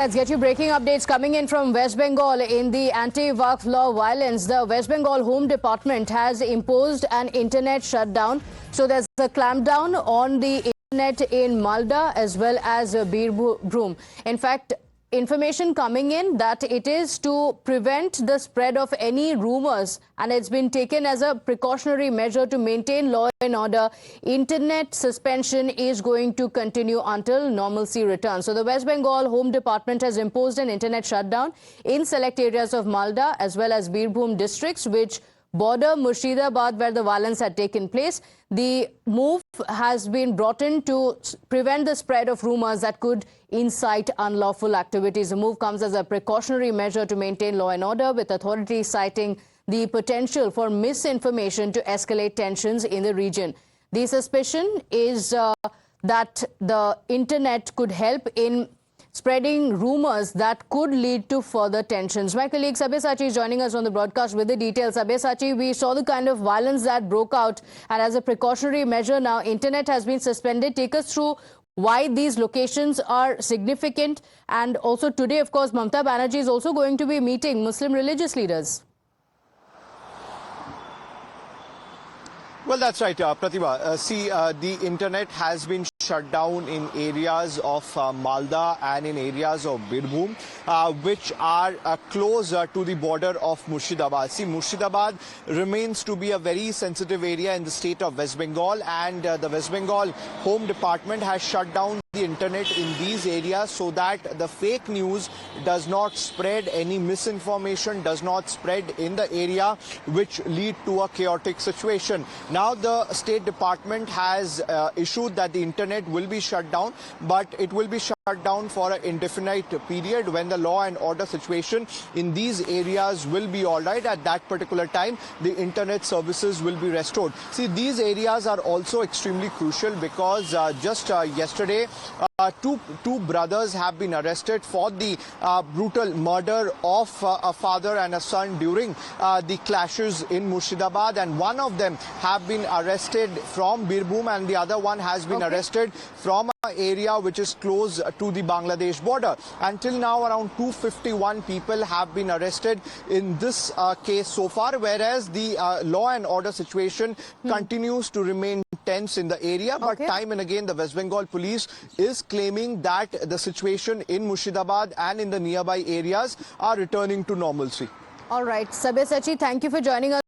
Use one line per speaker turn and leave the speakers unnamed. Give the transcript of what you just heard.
Let's get you breaking updates coming in from West Bengal. In the anti-Waqf law violence, the West Bengal Home Department has imposed an internet shutdown. So there's a clampdown on the internet in Malda as well as Birbhum. In fact, information coming in that it is to prevent the spread of any rumors, and it's been taken as a precautionary measure to maintain law and order. Internet suspension is going to continue until normalcy returns. So the West Bengal Home Department has imposed an internet shutdown in select areas of Malda as well as Birbhum districts, which border Murshidabad, where the violence had taken place. The move has been brought in to prevent the spread of rumors that could incite unlawful activities. The move comes as a precautionary measure to maintain law and order, with authorities citing the potential for misinformation to escalate tensions in the region. The suspicion is that the internet could help in spreading rumors that could lead to further tensions. My colleague Sabyasachi is joining us on the broadcast with the details. Sabyasachi, we saw the kind of violence that broke out, and as a precautionary measure now, internet has been suspended. Take us through why these locations are significant. And also today, of course, Mamata Banerjee is also going to be meeting Muslim religious leaders.
Well, that's right, Pratibha. The internet has been shut down in areas of Malda and in areas of Birbhum, which are close to the border of Murshidabad. See, Murshidabad remains to be a very sensitive area in the state of West Bengal, and the West Bengal Home Department has shut down the internet in these areas so that the fake news does not spread, any misinformation does not spread in the area, which lead to a chaotic situation. Now the State Department has issued that the internet will be shut down, but it will be shut down for an indefinite period when the law and order situation in these areas will be all right. At that particular time, the internet services will be restored. See, these areas are also extremely crucial because just yesterday, two brothers have been arrested for the brutal murder of a father and a son during the clashes in Murshidabad, and one of them have been arrested from Birbhum and the other one has been arrested from an area which is close to the Bangladesh border. Until now, around 251 people have been arrested in this case so far, whereas the law and order situation continues to remain tense in the area. But time and again, the West Bengal police is claiming that the situation in Murshidabad and in the nearby areas are returning to normalcy.
All right, Sabyasachi, thank you for joining us.